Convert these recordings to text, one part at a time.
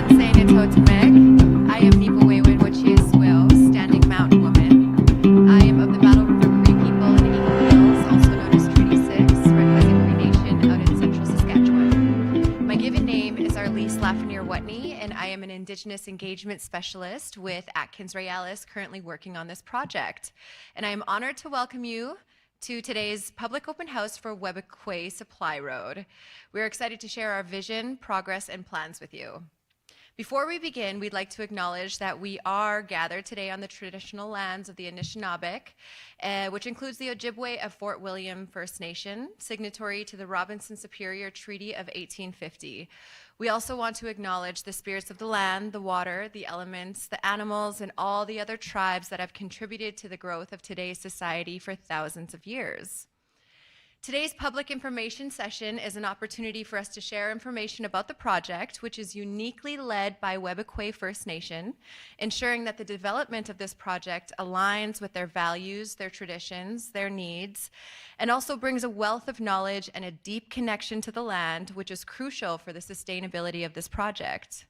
I am Nipa Waywin, which is Will, Standing Mountain Woman. I am of the Battle River Cree people in Eagle Hills, also known as Treaty 6, Red Pleasant Cree Nation out in central Saskatchewan. My given name is Arlise Lafreniere-Watney, and I am an Indigenous Engagement Specialist with Atkins Rayalis, currently working on this project. And I am honored to welcome you to today's public open house for Webequie Supply Road. We're excited to share our vision, progress, and plans with you. Before we begin, we'd like to acknowledge that we are gathered today on the traditional lands of the Anishinaabe, which includes the Ojibwe of Fort William First Nation, signatory to the Robinson Superior Treaty of 1850. We also want to acknowledge the spirits of the land, the water, the elements, the animals, and all the other tribes that have contributed to the growth of today's society for thousands of years. Today's public information session is an opportunity for us to share information about the project, which is uniquely led by Webequie First Nation, ensuring that the development of this project aligns with their values, their traditions, their needs, and also brings a wealth of knowledge and a deep connection to the land, which is crucial for the sustainability of this project.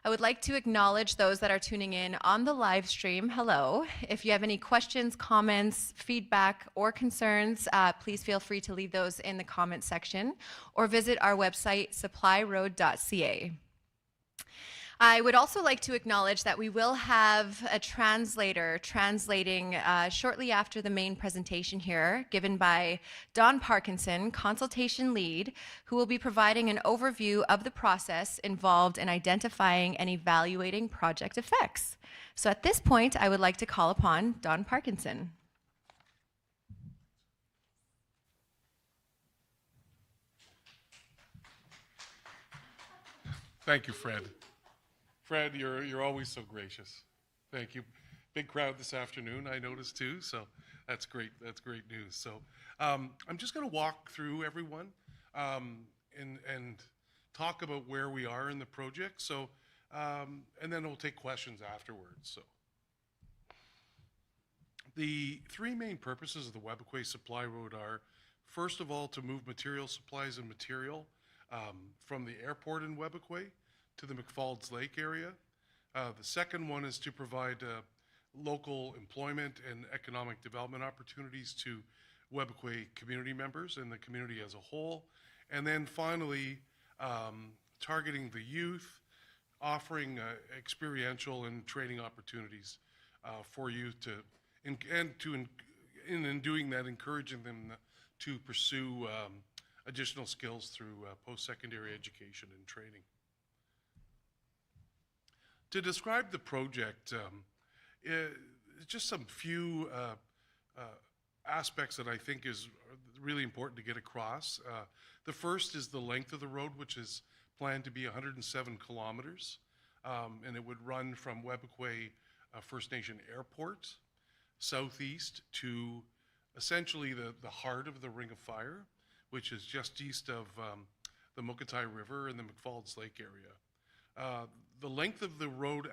I would like to acknowledge those that are tuning in on the live stream. Hello. If you have any questions, comments, feedback, or concerns, please feel free to leave those in the comment section or visit our website, supplyroad.ca. I would also like to acknowledge that we will have a translator translating shortly after the main presentation here, given by Don Parkinson, consultation lead, who will be providing an overview of the process involved in identifying and evaluating project effects. So at this point, I would like to call upon Don Parkinson. Thank you, Fred. Fred, you're always so gracious. Thank you. Big crowd this afternoon, I noticed too, so that's great. That's great news. So I'm just going to walk through everyone and talk about where we are in the project. So and then we'll take questions afterwards. So the three main purposes of the Webequie Supply Road are, first of all, to move material supplies and material from the airport in Webequie to the McFalds Lake area. The second one is to provide local employment and economic development opportunities to Webequie community members and the community as a whole. And then finally, targeting the youth, offering experiential and training opportunities for youth in doing that, encouraging them to pursue additional skills through post-secondary education and training. To describe the project, just some few aspects that I think is really important to get across. The first is the length of the road, which is planned to be 107 kilometers, and it would run from Webequie First Nation Airport southeast to essentially the heart of the Ring of Fire, which is just east of the Mukotai River and the McFalds Lake area. The length of the road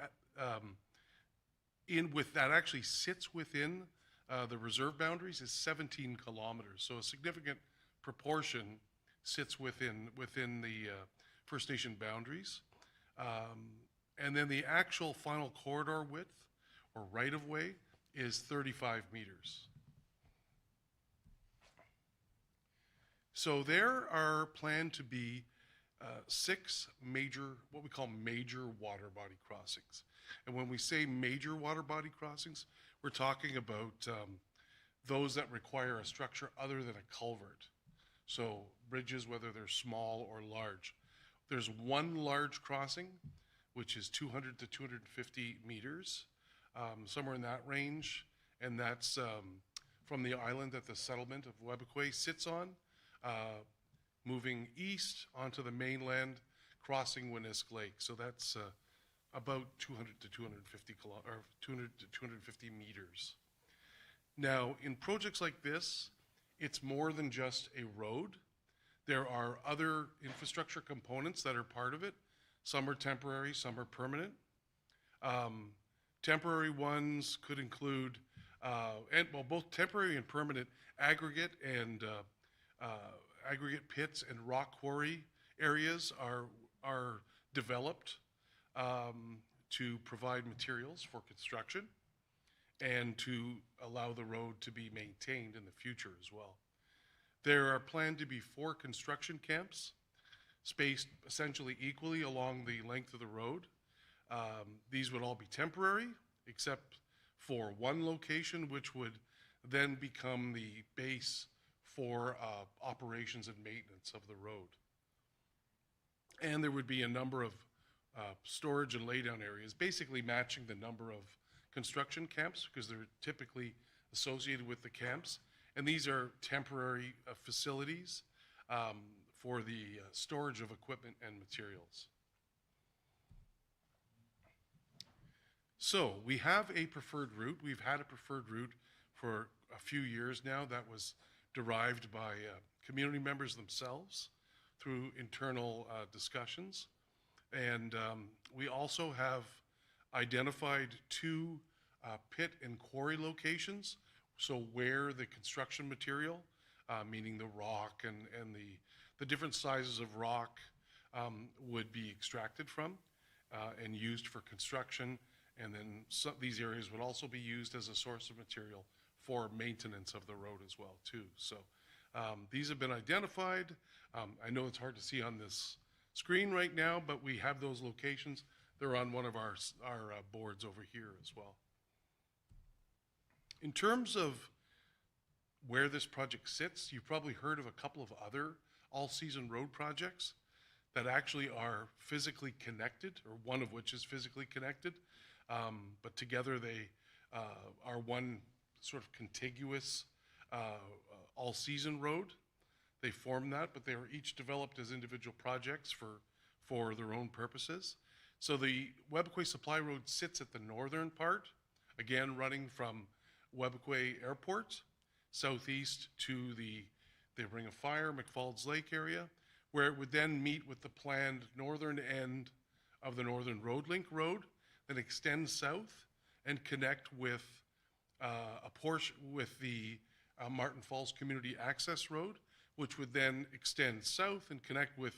that actually sits within the reserve boundaries is 17 kilometers. So a significant proportion sits within the First Nation boundaries. And then the actual final corridor width or right-of-way is 35 meters. So there are planned to be 6 major, what we call major water body crossings. And when we say major water body crossings, we're talking about those that require a structure other than a culvert. So bridges, whether they're small or large. There's one large crossing, which is 200 to 250 meters, somewhere in that range. And that's from the island that the settlement of Webequie sits on, moving east onto the mainland, crossing Winnisk Lake. So that's about 200 to 250 meters. Now, in projects like this, it's more than just a road. There are other infrastructure components that are part of it. Some are temporary, some are permanent. Temporary ones could include, both temporary and permanent aggregate and aggregate pits and rock quarry areas are developed to provide materials for construction and to allow the road to be maintained in the future as well. There are planned to be 4 construction camps spaced essentially equally along the length of the road. These would all be temporary, except for one location, which would then become the base for operations and maintenance of the road. And there would be a number of storage and laydown areas, basically matching the number of construction camps, because they're typically associated with the camps. And these are temporary facilities for the storage of equipment and materials. So we have a preferred route. We've had a preferred route for a few years now that was derived by community members themselves through internal discussions. And we also have identified 2 pit and quarry locations. So where the construction material, meaning the rock and the different sizes of rock would be extracted from and used for construction. And then these areas would also be used as a source of material for maintenance of the road as well too. So these have been identified. I know it's hard to see on this screen right now, but we have those locations. They're on one of our boards over here as well. In terms of where this project sits, you've probably heard of a couple of other all-season road projects that actually are physically connected, or one of which is physically connected, but together they are one sort of contiguous all-season road. They form that, but they are each developed as individual projects for their own purposes. So the Webequie Supply Road sits at the northern part, again running from Webequie Airport southeast to the Ring of Fire, McFalls Lake area, where it would then meet with the planned northern end of the Northern Road Link Road, then extend south and connect with a portion with the Martin Falls Community Access Road, which would then extend south and connect with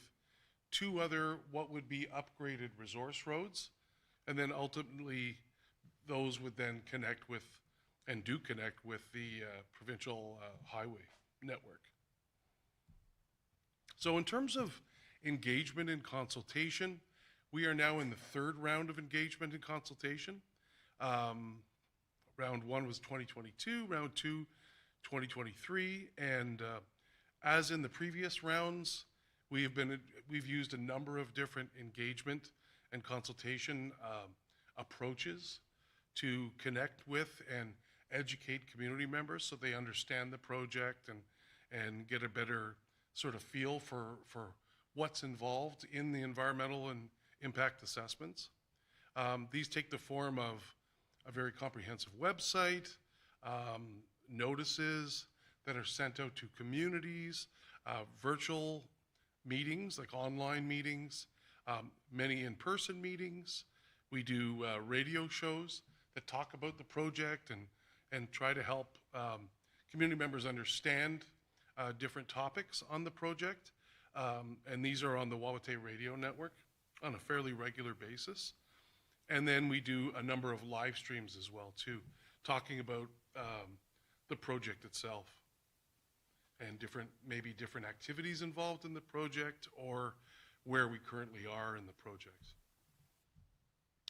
2 other what would be upgraded resource roads, and then ultimately those would then connect with and do connect with the provincial highway network. So in terms of engagement and consultation, we are now in the 3rd round of engagement and consultation. Round 1 was 2022, round 2, 2023, and as in the previous rounds, we've used a number of different engagement and consultation approaches to connect with and educate community members so they understand the project and get a better sort of feel for what's involved in the environmental and impact assessments. These take the form of a very comprehensive website, notices that are sent out to communities, virtual meetings like online meetings, many in-person meetings. We do radio shows that talk about the project and try to help community members understand different topics on the project. And these are on the Wawate Radio Network on a fairly regular basis. And then we do a number of live streams as well too, talking about the project itself and maybe different activities involved in the project or where we currently are in the project.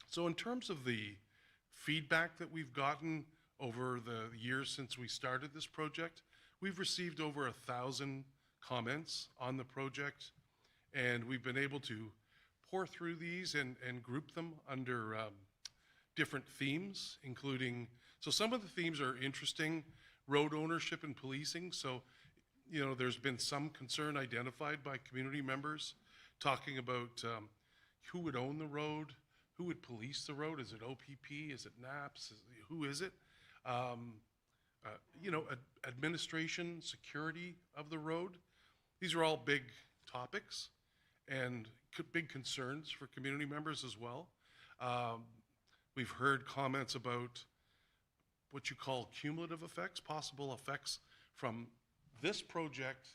So in terms of the feedback that we've gotten over the years since we started this project, we've received over 1,000 comments on the project, and we've been able to pour through these and group them under different themes, including, so some of the themes are interesting, road ownership and policing. So, you know, there's been some concern identified by community members talking about who would own the road, who would police the road. Is it OPP? Is it NAPS? Who is it? You know, administration, security of the road. These are all big topics and big concerns for community members as well. We've heard comments about what you call cumulative effects, possible effects from this project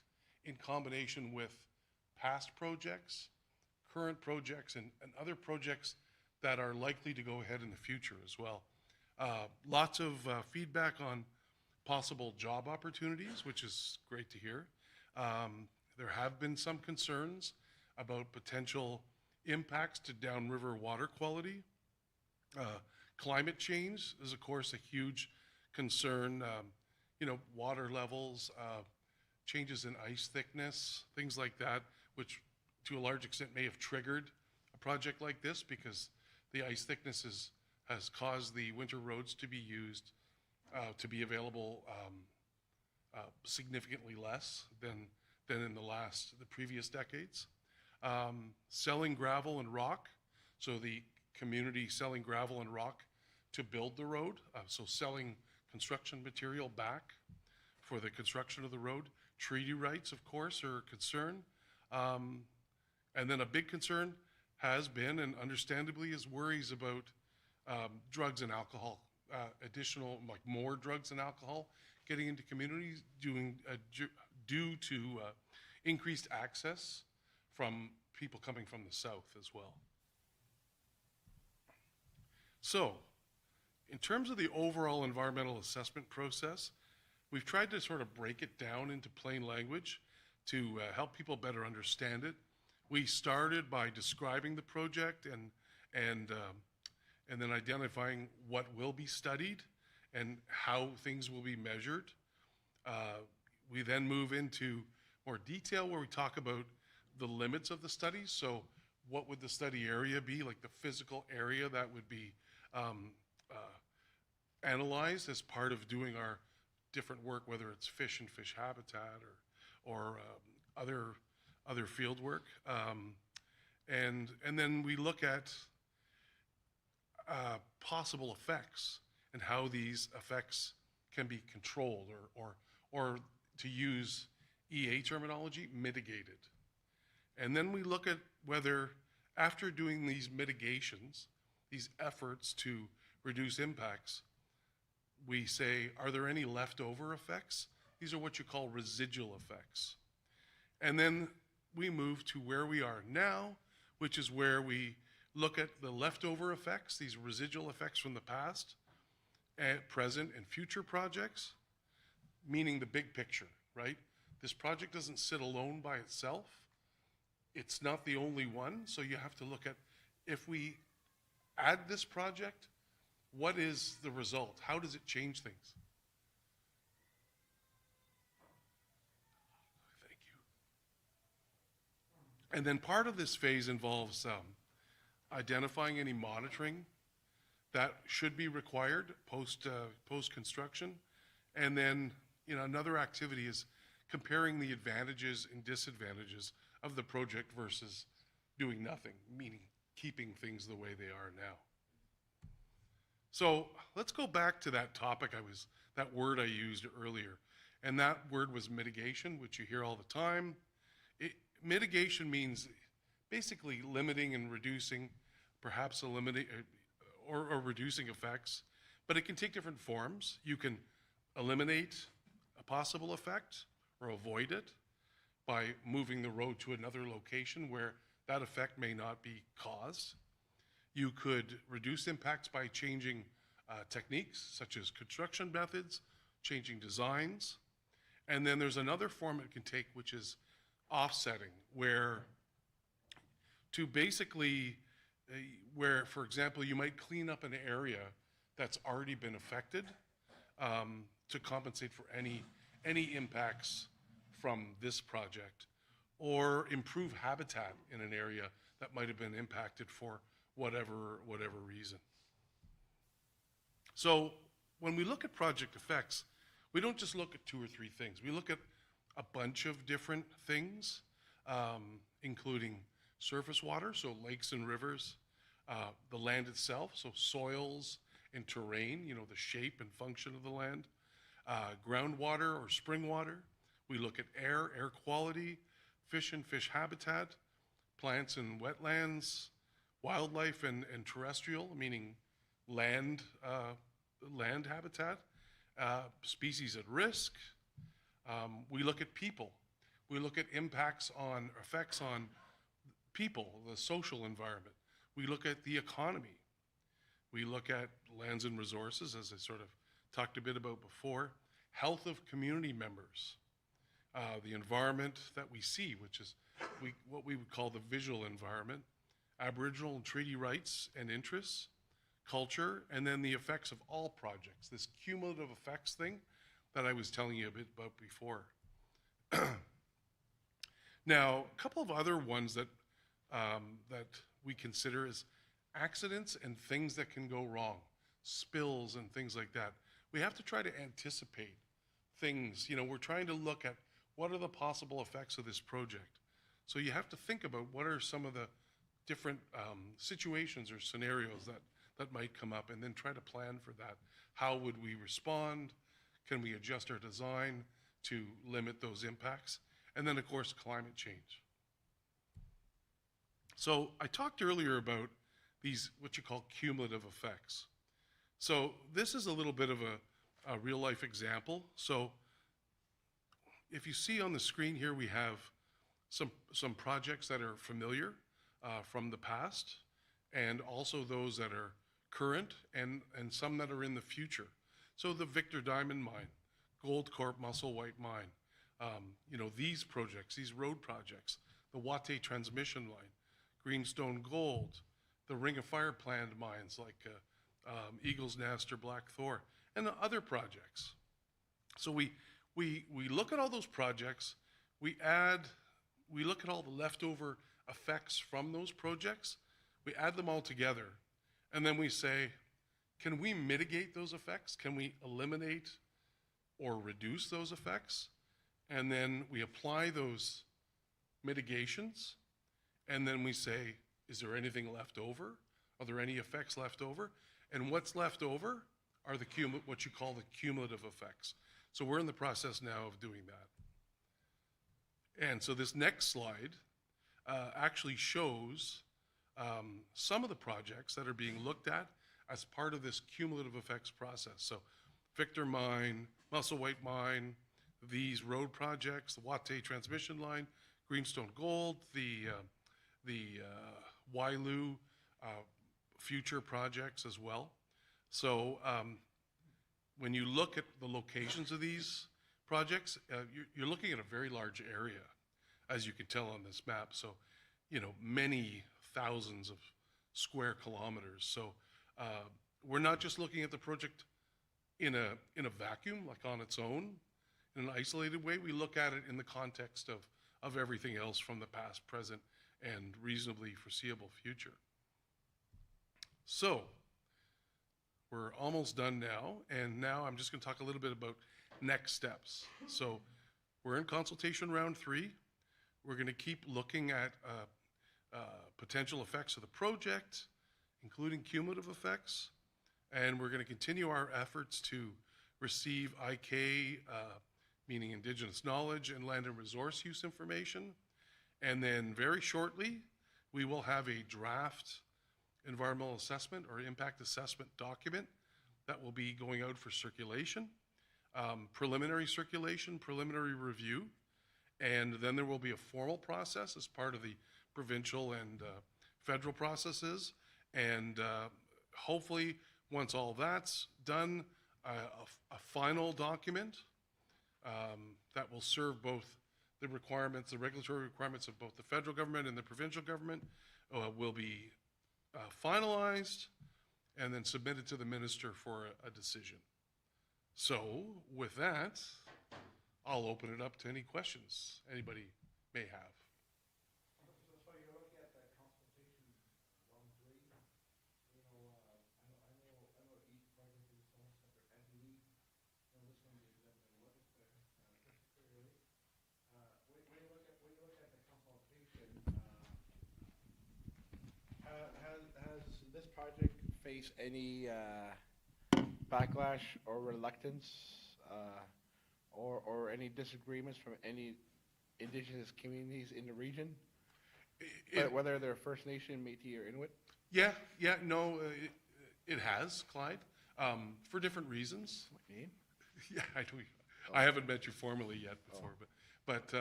in combination with past projects, current projects, and other projects that are likely to go ahead in the future as well. Lots of feedback on possible job opportunities, which is great to hear. There have been some concerns about potential impacts to downriver water quality. Climate change is, of course, a huge concern. Water levels, changes in ice thickness, things like that, which to a large extent may have triggered a project like this because the ice thickness has caused the winter roads to be used, to be available significantly less than in the previous decades. Selling gravel and rock, so the community selling gravel and rock to build the road, so selling construction material back for the construction of the road. Treaty rights, of course, are a concern. And then a big concern has been, and understandably, is worries about drugs and alcohol, more drugs and alcohol getting into communities due to increased access from people coming from the south as well. So, in terms of the overall environmental assessment process, we've tried to sort of break it down into plain language to help people better understand it. We started by describing the project and then identifying what will be studied and how things will be measured. We then move into more detail where we talk about the limits of the study. So what would the study area be, like the physical area that would be analyzed as part of doing our different work, whether it's fish and fish habitat or other field work. And then we look at possible effects and how these effects can be controlled or to use EA terminology, mitigated. And then we look at whether, after doing these mitigations, these efforts to reduce impacts, we say, are there any leftover effects? These are what you call residual effects. And then we move to where we are now, which is where we look at the leftover effects, these residual effects from the past, and present and future projects, meaning the big picture, right? This project doesn't sit alone by itself. It's not the only one, so you have to look at, if we add this project, what is the result? How does it change things? Thank you. And then part of this phase involves identifying any monitoring that should be required post-construction. And then another activity is comparing the advantages and disadvantages of the project versus doing nothing, meaning keeping things the way they are now. So let's go back to that topic that word I used earlier. And that word was mitigation, which you hear all the time. Mitigation means basically limiting and reducing, perhaps eliminating or reducing effects, but it can take different forms. You can eliminate a possible effect or avoid it by moving the road to another location where that effect may not be caused. You could reduce impacts by changing techniques, such as construction methods, changing designs. And then there's another form it can take, which is offsetting, where, for example, you might clean up an area that's already been affected to compensate for any impacts from this project, or improve habitat in an area that might have been impacted for whatever reason. So when we look at project effects, we don't just look at 2 or 3 things. We look at a bunch of different things, including surface water, so lakes and rivers, the land itself, so soils and terrain, the shape and function of the land, groundwater or spring water. We look at air quality, fish and fish habitat, plants and wetlands, wildlife and terrestrial, meaning land habitat, species at risk. We look at people. We look at effects on people, the social environment. We look at the economy. We look at lands and resources, as I sort of talked a bit about before, health of community members, the environment that we see, which is what we would call the visual environment, Aboriginal and treaty rights and interests, culture, and then the effects of all projects, this cumulative effects thing that I was telling you a bit about before. Now, a couple of other ones that we consider is accidents and things that can go wrong, spills and things like that. We have to try to anticipate things. You know, we're trying to look at what are the possible effects of this project. So you have to think about what are some of the different situations or scenarios that might come up, and then try to plan for that. How would we respond? Can we adjust our design to limit those impacts? And then, of course, climate change. So I talked earlier about these, what you call cumulative effects. So this is a little bit of a real life example. So if you see on the screen here, we have some projects that are familiar from the past, and also those that are current, and some that are in the future. So the Victor Diamond Mine, Goldcorp Musselwhite Mine, you know, these projects, these road projects, the Watay Transmission Line, Greenstone Gold, the Ring of Fire planned mines like Eagle's Nest or Black Thor, and the other projects. So we look at all those projects, we look at all the leftover effects from those projects, we add them all together, and then we say, can we mitigate those effects? Can we eliminate or reduce those effects? And then we apply those mitigations, and then we say, is there anything left over? Are there any effects left over? And what's left over are what you call the cumulative effects. So we're in the process now of doing that. And so this next slide actually shows some of the projects that are being looked at as part of this cumulative effects process. So Victor Mine, Musselwhite Mine, these road projects, the Watay Transmission Line, Greenstone Gold, the Wailu future projects as well. So when you look at the locations of these projects, you're looking at a very large area, as you can tell on this map. So, you know, many thousands of square kilometers. So we're not just looking at the project in a vacuum, like on its own, in an isolated way. We look at it in the context of everything else from the past, present, and reasonably foreseeable future. So we're almost done now, and now I'm just going to talk a little bit about next steps. So we're in consultation round 3. We're going to keep looking at potential effects of the project, including cumulative effects, and we're going to continue our efforts to receive IK, meaning Indigenous knowledge and land and resource use information. And then very shortly, we will have a draft environmental assessment or impact assessment document that will be going out for circulation, preliminary circulation, preliminary review, and then there will be a formal process as part of the provincial and federal processes. And hopefully, once all that's done, a final document that will serve both the requirements, the regulatory requirements of both the federal government and the provincial government will be finalized and then submitted to the minister for a decision. So with that, I'll open it up to any questions anybody may have. So you're looking at the consultation round 3. You know, I know each project is its own separate entity. You know, this one is limited work, particularly. When you look at the consultation, has this project faced any backlash or reluctance, or any disagreements from any Indigenous communities in the region? Whether they're First Nation, Métis, or Inuit? Yeah, no, it has, Clyde, for different reasons. What name? Yeah, I haven't met you formally yet before, but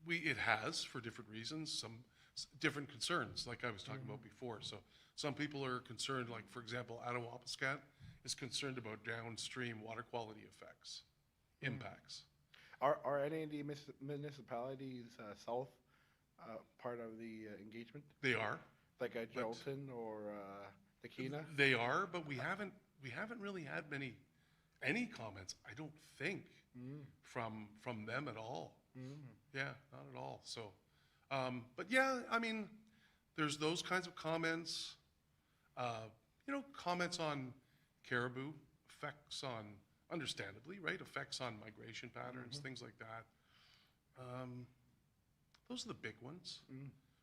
it has for different reasons. different concerns, like I was talking about before. So some people are concerned, like, for example, Attawapiskat is concerned about downstream water quality effects, impacts. Are any of the municipalities south part of the engagement? They are. Like But- Geraldton or Nakina? They are, but we haven't really had any comments, I don't think, from them at all. Yeah, not at all. So, but yeah, I mean, there's those kinds of comments. Comments on caribou, effects on, understandably, right? Effects on migration patterns, things like that. Those are the big ones.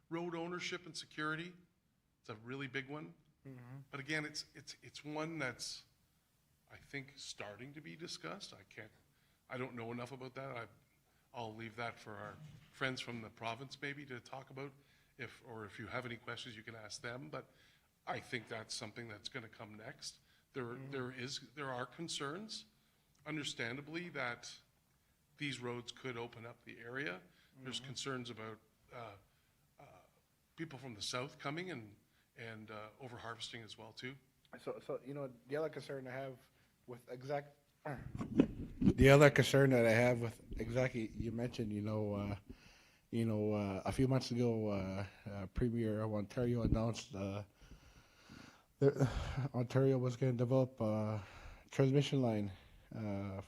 Road ownership and security, it's a really big one. But again, it's one that's, I think, starting to be discussed. I don't know enough about that. I'll leave that for our friends from the province maybe to talk about. If you have any questions, you can ask them. But I think that's something that's going to come next. There are concerns, understandably, that these roads could open up the area. There's concerns about people from the south coming and over harvesting as well too. So the other concern I have with the other concern that I have with exactly you mentioned, a few months ago, Premier of Ontario announced Ontario was going to develop a transmission line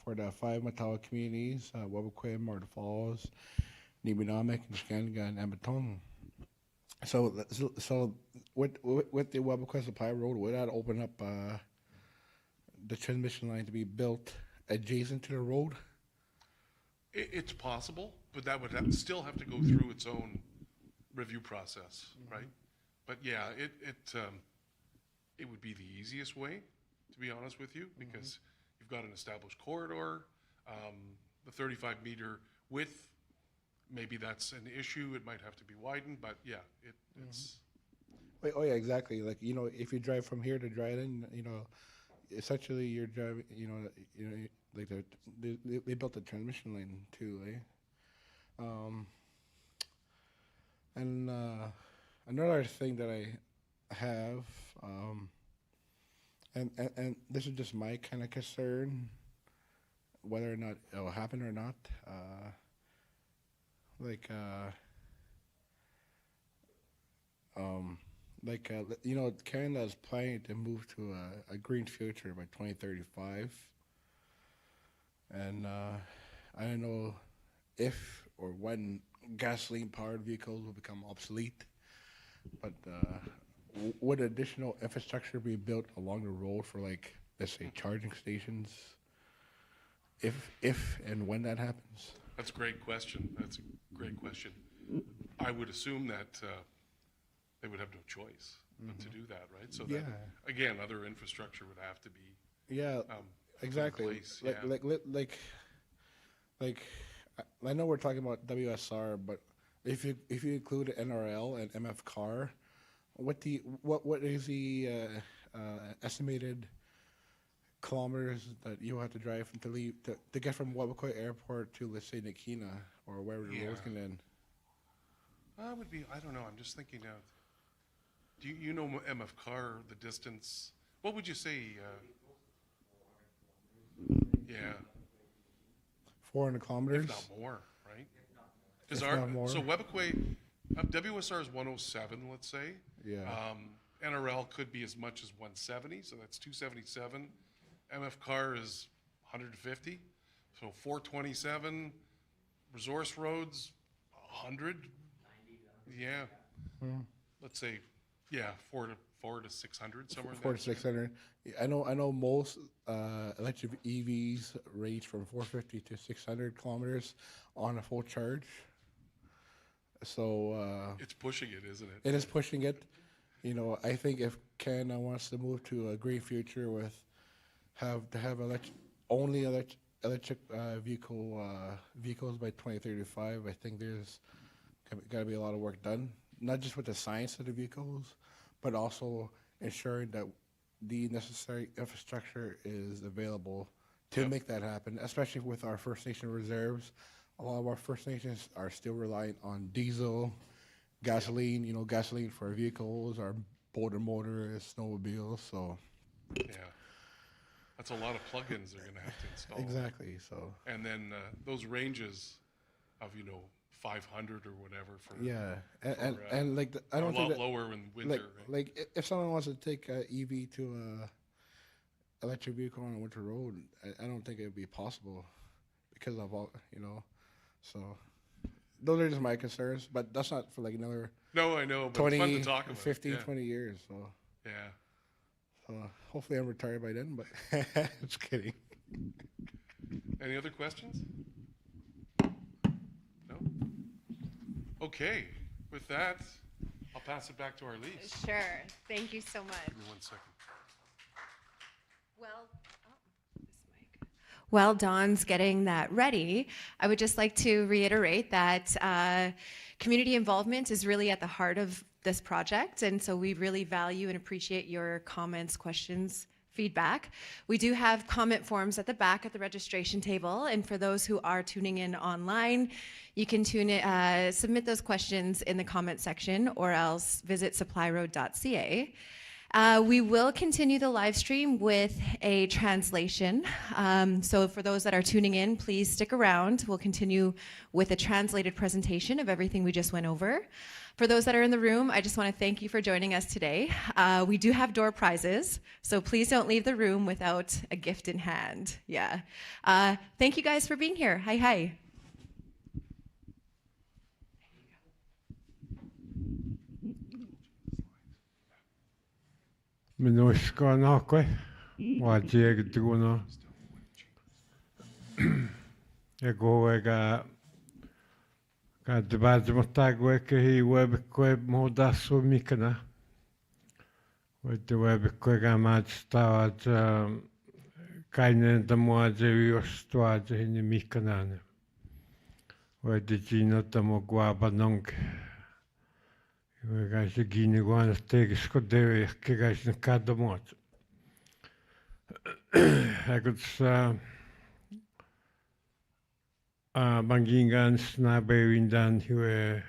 for the 5 Matawa communities, Wabuquim, Martin Falls, Nibinomic, Nishkanga, and Amatong. So with the Wabuquim Supply Road, would that open up the transmission line to be built adjacent to the road? It's possible, but that would still have to go through its own review process, right? But yeah, it would be the easiest way, to be honest with you, because you've got an established corridor, the 35-meter width. Maybe that's an issue. It might have to be widened, but yeah, it's. Wait, oh yeah, exactly. Like if you drive from here to Dryden, essentially you're driving. Like they built a transmission line too, eh? And another thing that I have, and this is just my kind of concern, whether or not it'll happen or not. Canada is planning to move to a green future by 2035, and I don't know if or when gasoline-powered vehicles will become obsolete, but would additional infrastructure be built along the road for, like, let's say, charging stations, if and when that happens? That's a great question. That's a great question. I would assume that they would have no choice but to do that, right? So that, again, other infrastructure would have to be exactly. put in place. Like, I know we're talking about WSR, but if you include NRL and MF car, what is the estimated kilometers that you have to drive to get from Wabuquim Airport to, let's say, Nakina or wherever the roads can end? I don't know, I'm just thinking of, do you know MF Car, the distance, what would you say? Yeah. 400 kilometers? If not more, right? If not more. So Webequie, WSR is 107, let's say. Yeah. NRL could be as much as 170, so that's 277. MF Car is 150, so 427. Resource roads, 100. Yeah. Let's say, yeah, 400 to 600, somewhere in there. 400 to 600. I know most electric EVs range from 450 to 600 kilometers on a full charge. So It's pushing it, isn't it? it is pushing it. I think if Canada wants to move to a green future with have only electric vehicles by 2035, I think there's got to be a lot of work done, not just with the science of the vehicles, but also ensuring that the necessary infrastructure is available to make that happen, especially with our First Nation reserves. A lot of our First Nations are still relying on diesel gasoline, gasoline for vehicles, our boater motors, snowmobiles. So Yeah. That's a lot of plugins they're gonna have to install. exactly. So And then those ranges of 500 or whatever for yeah, for, and like I are a don't think lot that lower in winter. like Right? like if someone wants to take a EV to a electric vehicle on a winter road, I don't think it would be possible because of all. So those are just my concerns, but that's not for like another No, I know, but it's fun to 20, talk about. 15, Yeah. 20 years. So Yeah. hopefully I'm retired by then, but just kidding. Any other questions? No? Okay. With that, I'll pass it back to our Lise. Sure. Thank you so much. Give me 1 second. While Dawn's getting that ready, I would just like to reiterate that community involvement is really at the heart of this project, and so we really value and appreciate your comments, questions, feedback. We do have comment forms at the back at the registration table, and for those who are tuning in online, you can submit those questions in the comment section or else visit supplyroad.ca. We will continue the live stream with a translation. So for those that are tuning in, please stick around. We'll continue with a translated presentation of everything we just went over. For those that are in the room, I just want to thank you for joining us today. We do have door prizes, so please don't leave the room without a gift in hand. Yeah. Thank you guys for being here. Hi, hi. Minuskanakwe, wajegduna. Egoega ka debadmatagwe ke hi webkwe modasu mikana. With the webkwe ga matstawad kainen damuaje wiostwaje hini mikanane. With the gina tamogwabanong. We guys are getting going to take a scoot there. I guys in Cadamot. I could bangingan snabe windan who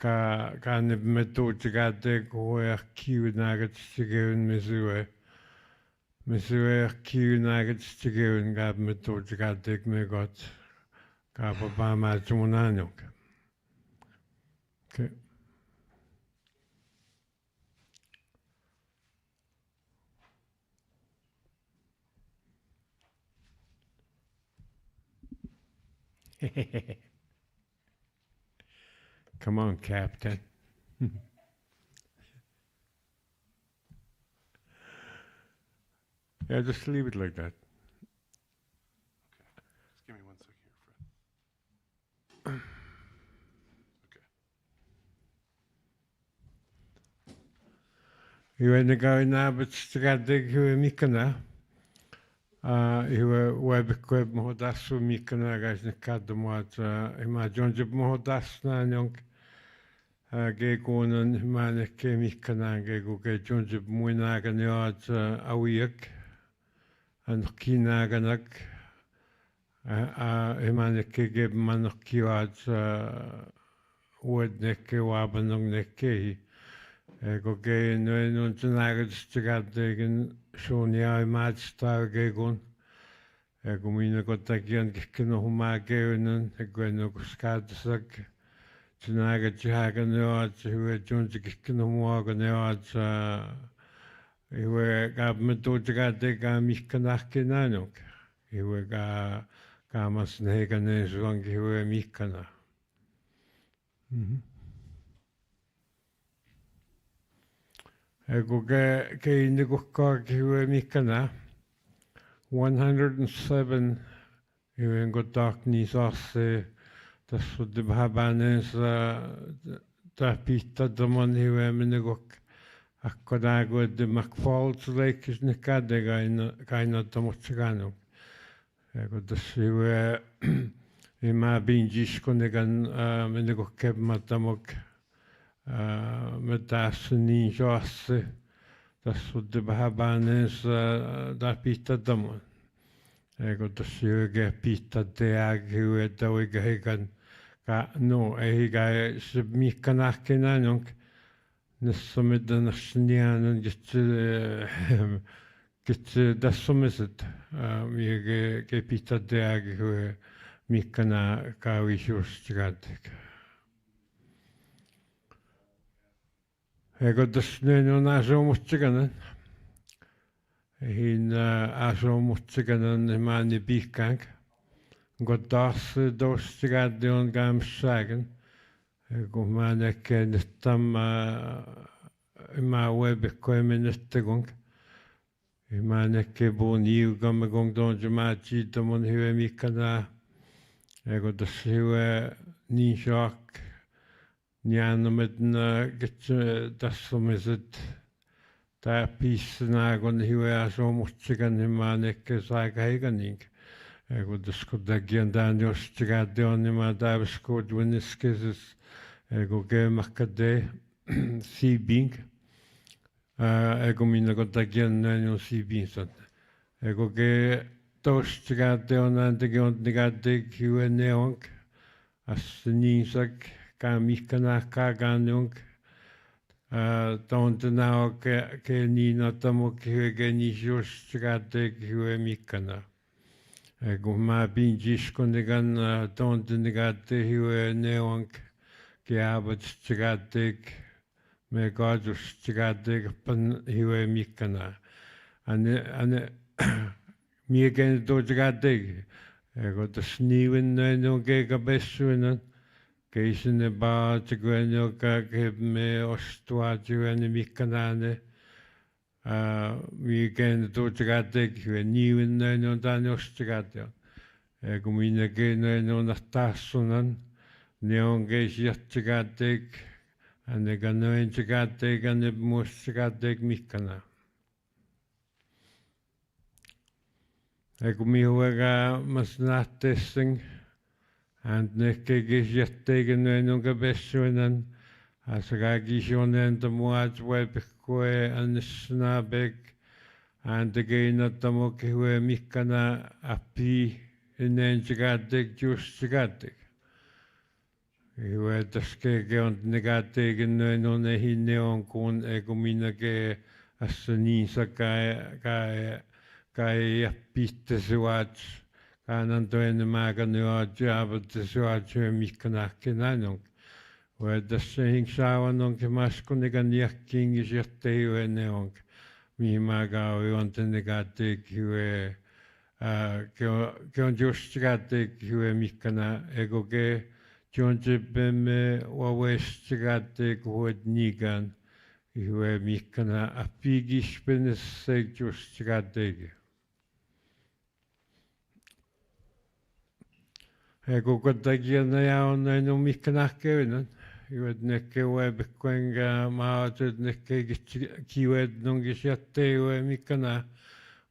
can have method to get the go Q nuggets to go in Missouri. Missouri Q nuggets to go and got method to get the me got Kabama Jumananok. Okay. Come on, Captain. Yeah, just leave it like that. Just give me 1 second here, Fred. Okay. You ain't going now, but stradig who mikana. You web queb modasu mikana guys in Cadamot. Imagine jib modas na young. Ge gonan maneke mikana ge go ge jonjib muinagan yard awiak. And kinaganak. Imaneke gib manokiwad wood neke wabanong neke. Go ge no no tanagas to get digging Sonia Madstar gegun. Go mina got again kino huma geun go no skadsag. Tanaga jagan no who Jones kino morgan no he were got me to get dig a mikanaki he were got gamas negan is wrong he were mikana. Go ge indigo kog he were mikana. 107 he were go dark knees off das would the habanes da pita the man he were minigo. Akkodago de McFalls Lake is Nikadega kaina Tomochigano. Ego the Siwe Ima Binjisconegan Minigo Keb Matamok Metasini Josse. Das would the Bahabanes da Pita Damon. Ego the Siwe Pita Deag who had the Wigagan ka no ei ga se mi kanakina nunk nessumiddan snianun gitse dassumiset mi ge pita deagi hu mi kana ka wishustigadik. Ego dasnenu asumutsiganan hin asumutsiganan mani bihkang god das dostigadi on gamsagen ego manek nettam ma web koemenettegung manek boniu gamegong don jamachi domon huwe mikana ego das huwe ni shock Nianomedna get dassumiset ta pisnagon hiwe asumutsigan himanek saagaiganing ego daskudagian daniostigadeon nima davskod winiskis ego gemakade sibing ego minagodagian nanio sibinsan ego ge tostigadeon antigion nigadig hiwe neong asninsak kamikana kaganung tontenao ke ni notamo ke ni justgate ke mikana ego ma binjis kondegan tontenegate hiwe neong ke abotstgate me gadustgate pan hiwe mikana ane mi gen dojgate ego tasniwen no ke gabesunan Keisine ba tiguenio ka ke me ostua jueni mikanane mi gen do tigate ke niwen no dan ostigate ego mine gen no natasunan neon ge jattigate ane ganoen tigate gane mustigate mikana ego mi huega masnatesing and nekke gesjettegen nunga bessuinen asga gisjonen de moat webkoe an snabek and de geina tamoke hue mikana api inenjigadek justgadek hue daskege on negategen nune hinneon kun egominage assani kai pitte suats Kanan toinen maakan jo jaavat suatsyö mikkanahkinanong. Tässä hingsaavan onkin maskunikan jäkkingis jottei ne onkin. Mihin maakaan on tennekaan tekihyö. Ke on just tekihyö mikkana ego ke John Jibbemme wawestigatte kuhut nigan. Hyö mikkana apigispennessä just teki. Ego kodagiana ja on no mikkanahkeunan. Juot nekke webekkuenga maatut nekke kiwed nongis jatteu mikkana.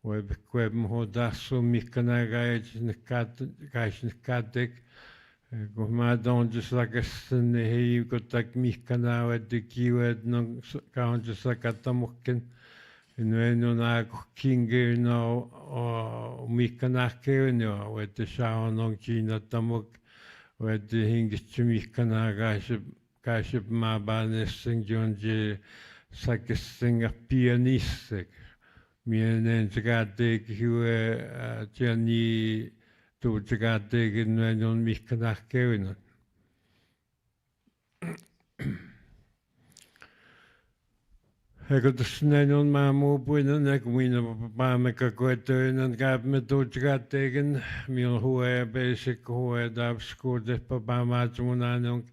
Webekkueb moho dassu mikkana gais nekkatek. Ego ma donjus lagessen hei kodak mikkana wedde kiwed nong kaunjus lagatamukken. Nuenun aako kinge no mikkanahkeun jo, wedde saon on Kiina tamuk, wedde hingitsi mikkana kaisip maabanessen jonji sakessen pianissek. Mienen tsegatek hue tiani tu tsegatek nuenun mikkanahkeun. Ego tasnen on maamu puinen ego minä paameka koetoinen käymme tutgategen mil hue basic hue davskude paamaatsunan on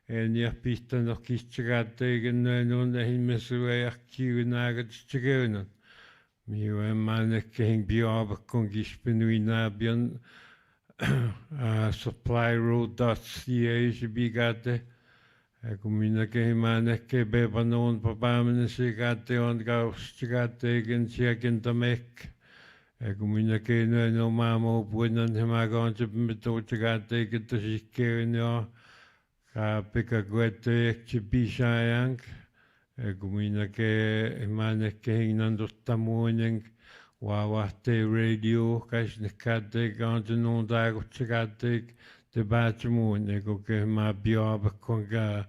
en ja pihta no kitsgategen non ehimme sue ja kiunagat tsigeunan mi hue maneke hing biaba kon gispinuina bian supplyroad.ca bigate Ego minä kehimääneke bebanon papaaminen sigate on kaustigate siakin tamek. Ego minä keinoin on maamo puinan hemagaan se metoutigate että sikkein jo. Ka pika kuette ekti bisayang. Ego minä kehimääneke hinnan tuttamuinen. Wawahte radio kaisnikate kantin on taikutsigate. te bātumun e ko ke mā bioba konga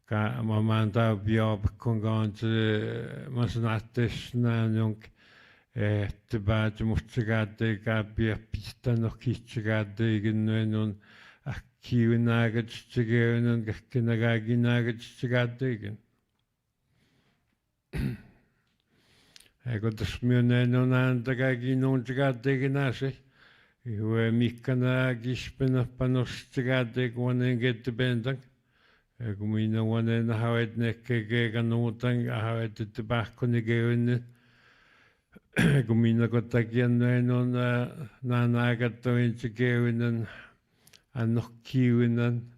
ka mamanda bioba konga te masnates na nong te bātumutsigate ka bia pista no kitsigate ginnon a kiunaga tsigeun ga kinagaginaga tsigate gin ego tasmione non andaga ginon tsigate ginase Iwe mikana gispena panos tsigate kwane get bendang Gumina wane na hawet nekke ge ganutang hawet te bakone geun Gumina ko takian non na nagato in tsigeunen an noch kiunen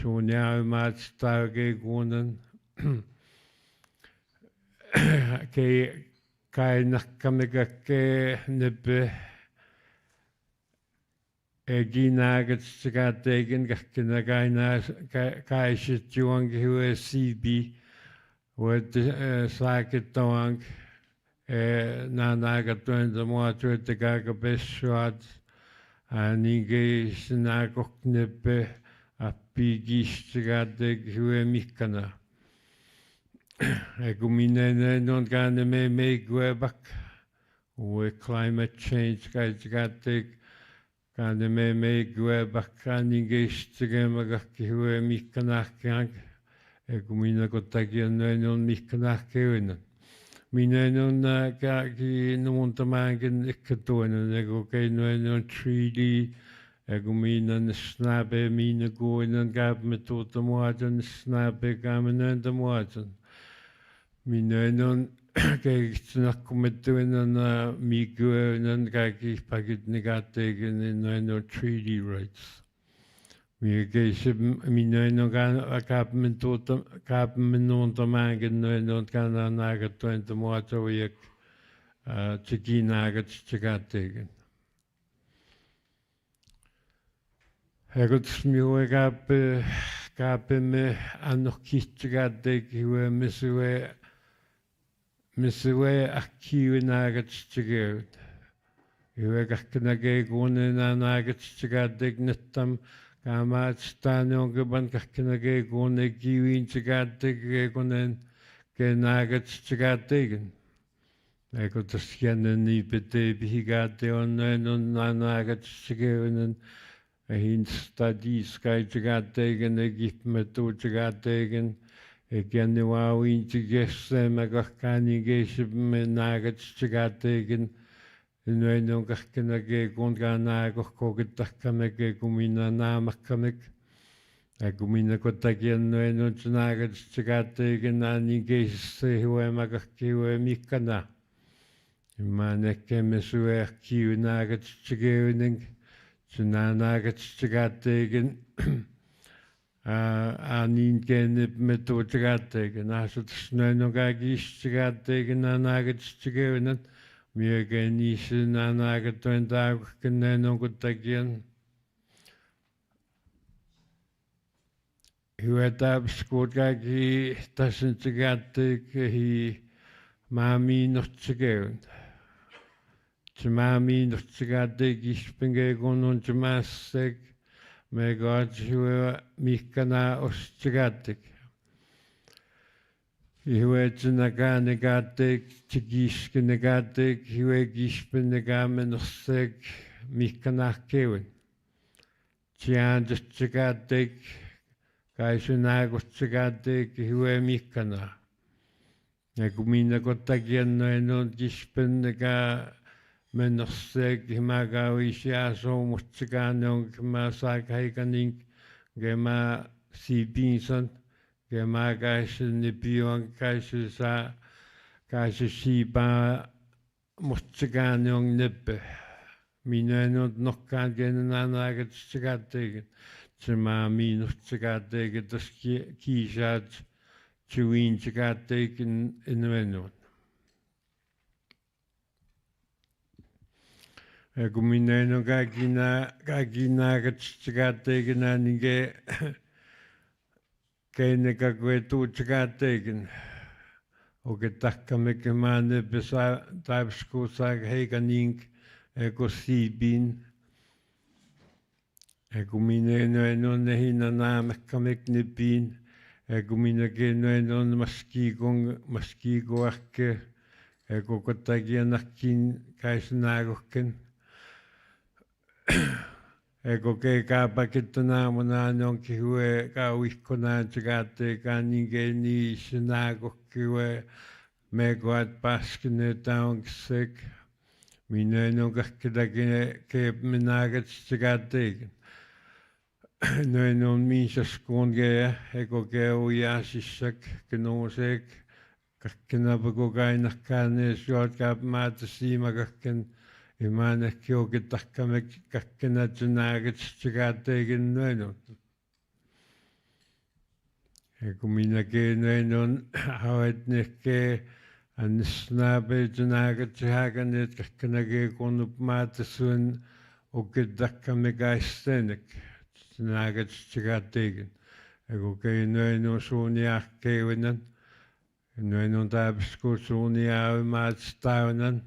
Sonia maat stage gunen ke kai nakkamega ke nebe ginagat sigategen gakkina gaina kai shituang hu CB word saketang na nagatuen de mo te gaga beswad anige snagok nebe a pigistigateg hu mikana Gumine non gane me gwebak we climate change gatig gane me gwebak anige stigemaga hu mikanach Gumina ko tagian non mikanach keun Mine non ga gi non tamangen ikkatoen nego ke non 3D Gumina snabe mine goinen gab me tot moaden snabe gamen de moaden Mine non kijk nak met doen miguinen kijk ik pakket negatiegen in no 3D rights. Mi geise mine non gab me tot gab me non tamangen non kan naget 20 moaden ik tiki naget tsigatigen. Goed, mi gab me an nog kittigatig hu Miswe a kiunagat stigeut. Hu gakkenage gunen anagat stigadig nettam gamat stanion geban gakkenage gune kiwin stigadig gunen genagat stigadigen. Ego das jenen ni bete bihigate on anagat stigeunen hin studies gaitigadig gip metodigadig Again, the wow into guess them, I got canny gash of me nuggets to get taken. And I don't get can I get on gana, got cogged takamake, gumina namakamik. I gumina got again, no nuggets to get taken, and you gash say who am I got kill a mikana. In my neck came a swear kill nuggets to going, to nuggets to get taken. Anin gen met to tegen as het snel nog is tegen aan het tegen meer gen is aan het 20 kunnen nog tegen hoe het op school kijk tussen tegen hi mami nog tegen mami nog tegen is ben gewoon ons masek Me God hua mikana ostigatik. Hua tinaga negatik, tigiske negatik, hua gispe negamen ostek mikana kewen. Tian ostigatik, kaisunag ostigatik, hua mikana. Gumina kotagian no enon gispe nega Men ostek himaga wisha so mustiganong masak haikaning gema si binson gema gash ni pion gash sa gash si ba mustiganong nebe minenot nog kan gen nanaget stigategen tsma min stigategen das kisat chuin stigategen in wenot Gumine no gagina gatstigategen anige kene gagwetu tsigategen. O getakka mekemane besa tabsku sag heganing ego sibin. Kumine no ne hina na mekkamek ne bin. Kumine ke no maskigo akke. Kokotagia nakin kaisnagokken. Ko ke ka pakitana mona non ki hue ka wikona tagate ka ninge ni sinagokke me ko at paskene taong sek. Mine no kakkidake ke minagat tagate. No non misas konge ko ke o yasisak kenosek. Kakkenapago kainakkaane suot ka maatasima kakken. Imana kio ke takkamek kakkena tsunagat tagategin no. Kumina ke no hawet ne ke an snabe tsunagat taganet kakkena ke konup maatasun o ke takkamek aistenek tsunagat tagategin. Ego ke no suunia kevenan. No tabisko suunia maatstaunan.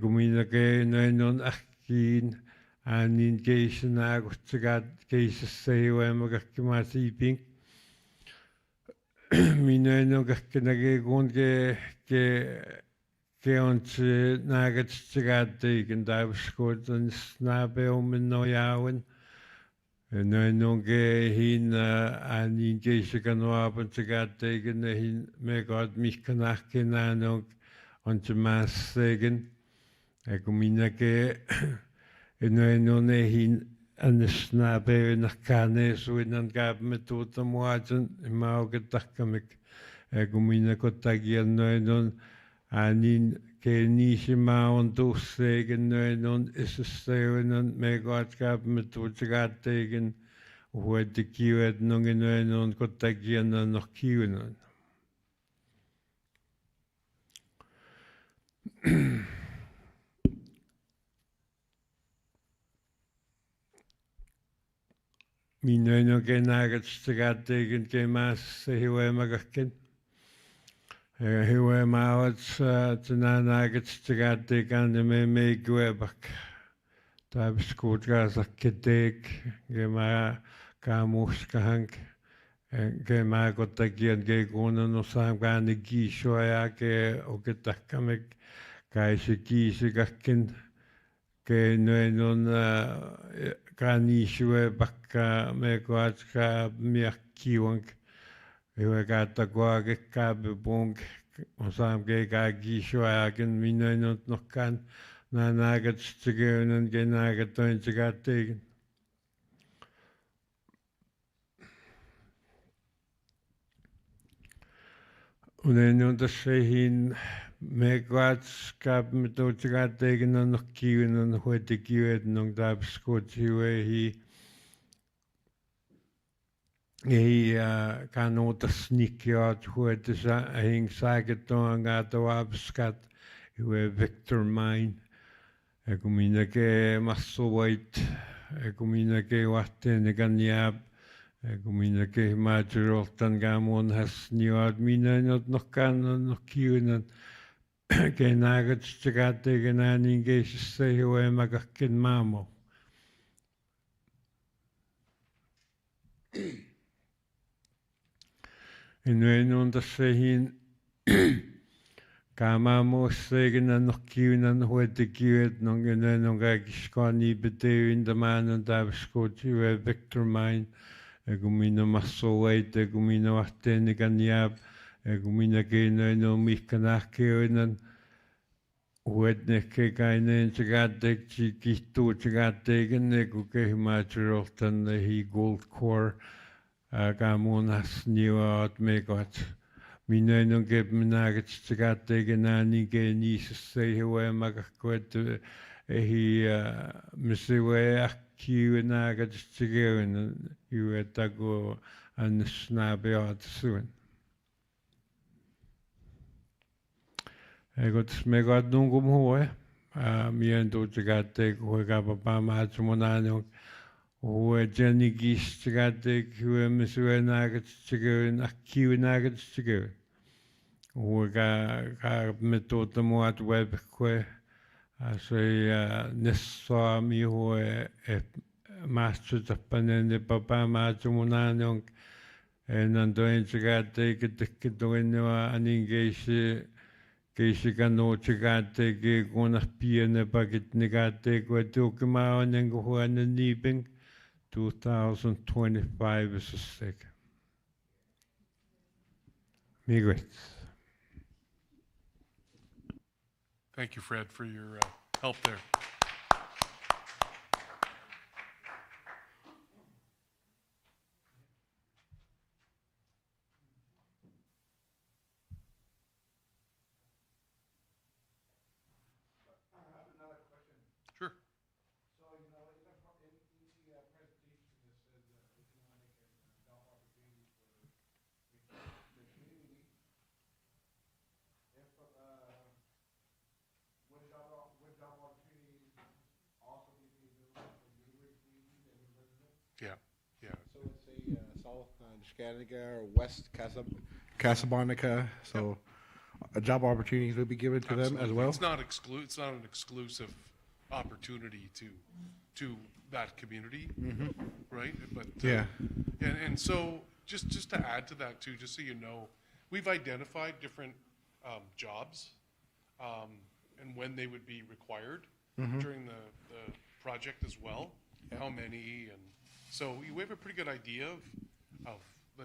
Kumina ke no akkiin anin keisena kutsagat keisessä hiuema kakkimasiiping. Minä no kakkena ke kun ke on se nagat tsagateikin tabiskot on snabe omen nojauen. No ke hin anin keisekan oapan tsagateikin hin mekat mihkanahkena on se maasseikin. Kumina ke no ne hin annesnabe nakane suinan kaapme tuota muatun mauke takkamek. Kumina kotagia no anin ke niisima on tusseikin no isesseunan mekat kaapme tuota kaateikin. Huete kivet nongin no kotagia no kiunan. Minä no ke nagat tagategin ke maassa hiuema kakken. Hiuema avat tana nagat tagategan me meikuebak. Tabiskut kaasakketeek ke ma kaamuskahank. Ke ma kotagian ke kuunan osaan kaane kiisoja ke oketakkamek kaise kiisi kakken. Ke no kanisue bakka me koatska miakkiwank. Iwe kaata koake kaapepunk. Osaan ke kaakisuajakin minä nokkaan nagat tsigeunen ke nagat toin tsigateikin. Unen tässä hin me koatska me totsigateikin on kiunen huete kiuet non taapskot hiuehi. Ei kannata snikkiat huetessa hing saaketon gata waapskat hue Victor Mine. Kun minä ke massuvoit. Kun minä ke wahteen kan jääb. Kun minä ke maaturoltan kaamon hasniot minä not nokkaan no kiunen. Ke nagat tsikategen äänin keisessä hiuema kakken maamo. No on tässä hin kaamaamuusseikin kiunan huete kiuet no kaikiskani beteuin tämän on taavskot hiue Victor Mine. Kun minä massuvoit kun minä wahteen kan jääb. Kun minä keinoin no mihkä nähkeuinen. Huetnehke kaineen tsegatek kihtuu tsegateken kun kehmaaturoltan hi gold core. Kaamun hasniuat mekat. Minä on kepminagat tsegateken äänin ke niisessä hiuema kakkoet hi misiwe akkiu nagat tsegeun juetago annesnabeat suun. Egot mekat nungum huwe. Mien tuutsegatek huega papa maatsumonaan huwe jenigis tsegatek huwe misiwe nagat tsegeun akkiu nagat tsegeun. Huega ka metoota muat webkwe. Asoi nessoa mi huwe maastutappanani papaamaatumunaanung nantointikaateikittekkitunginnua keisikanuutikaatteiki kuunarpianapakitnikaatteiku atuukimaawananguhuananniiping 2025 is the second. Miigwech. Thank you, Fred, for your help there. I have another question. Sure. So, in the presentation, it says economic and job opportunities for the community. If, would job opportunities also be available for neighboring communities and residents? Yeah. Yeah. So let's say South Nescanega or West Casablanca, so job opportunities would be given to them as Absolutely. well? It's not an exclusive opportunity to that community, right? But Yeah. and so just to add to that too, just so you know, we've identified different jobs and when they would be required during the project as well, how many, and so we have a pretty good idea of the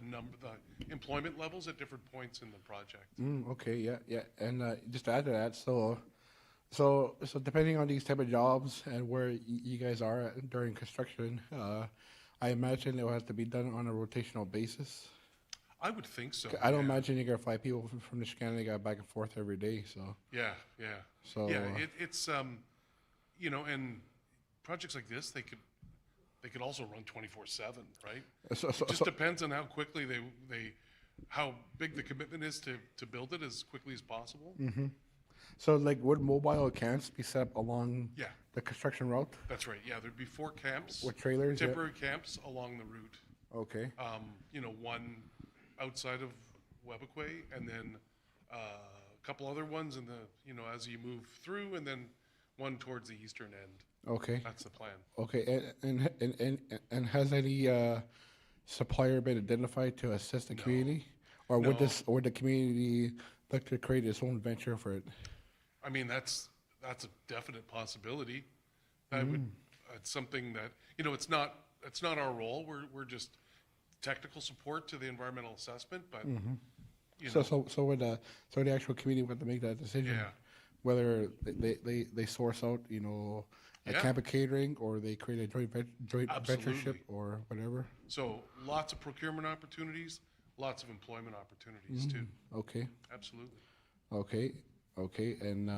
employment levels at different points in the project. Okay, yeah. And just to add to that, so depending on these type of jobs and where you guys are at during construction, I imagine it will have to be done on a rotational basis. I would think so. I don't yeah. imagine you're gonna fly people from the Nescanega back and forth every day, so. Yeah, yeah. So, yeah, it's and projects like this, they could also run 24/7, right? So, It just depends on how quickly how big the commitment is to build it as quickly as possible. so like would mobile camps be set up along Yeah, the construction route that's right. Yeah, there'd be 4 camps, with trailers? Yeah? temporary camps along the route. Okay, One outside of Webequay, and then a couple other ones in the as you move through, and then one towards the eastern end. okay, That's the plan. okay. And has any supplier been identified to assist the No. community? Or would No. would the community look to create its own venture for it? I mean, that's a definite possibility. That would it's something that it's not our role. We're just technical support to the environmental assessment, but So would the actual community want to make that decision? Yeah. Whether they source out, a Yeah. camp of catering, or they create a joint ventureship, Absolutely. or whatever? so lots of procurement opportunities, lots of employment opportunities too. Okay, Absolutely. okay. And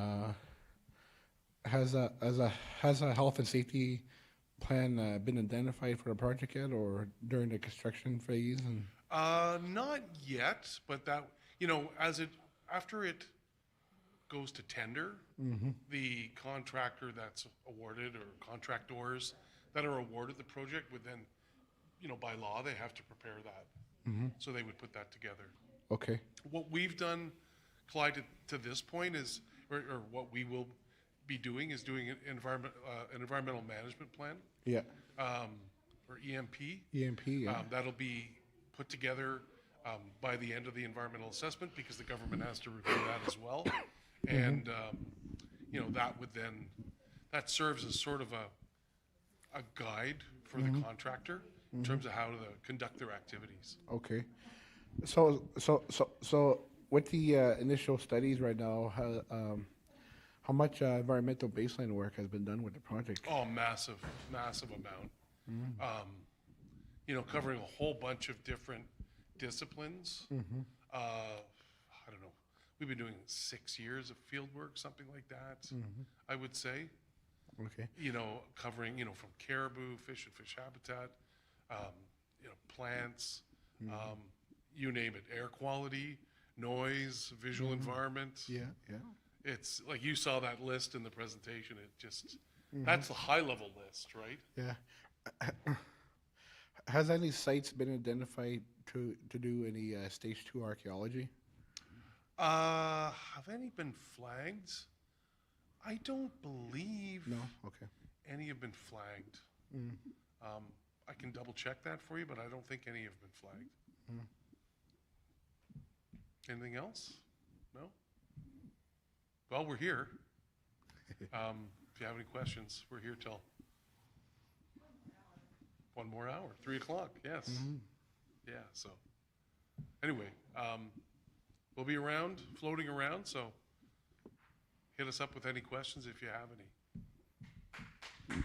has a health and safety plan been identified for the project yet, or during the construction phase? And Not yet, but that after it goes to tender, the contractor that's awarded, or contractors that are awarded the project would then, by law, they have to prepare that. So they would put that together. okay, What we've done, Clyde, to this point is, or what we will be doing is doing an environmental management plan, yeah, or EMP. EMP, yeah, That'll be put together by the end of the environmental assessment, because the government has to review that as well. And, that serves as sort of a guide for the contractor in terms of how to conduct their activities. okay. So with the initial studies right now, how much environmental baseline work has been done with the project? Oh, massive amount. Covering a whole bunch of different disciplines. I don't know. We've been doing 6 years of field work, something like that, I would say. Okay, Covering, from caribou, fish and fish habitat, plants, you name it, air quality, noise, visual environment. yeah. It's like you saw that list in the presentation. It just, that's the high level list, right? Yeah. Has any sites been identified to do any stage 2 archaeology? Have any been flagged? I don't believe No. Okay. any have been flagged. I can double check that for you, but I don't think any have been flagged. Anything else? No? Well, we're here. If you have any questions, we're here till 1 more hour, 3 o'clock, yes. Yeah, so, anyway, we'll be around, floating around, so hit us up with any questions if you have any.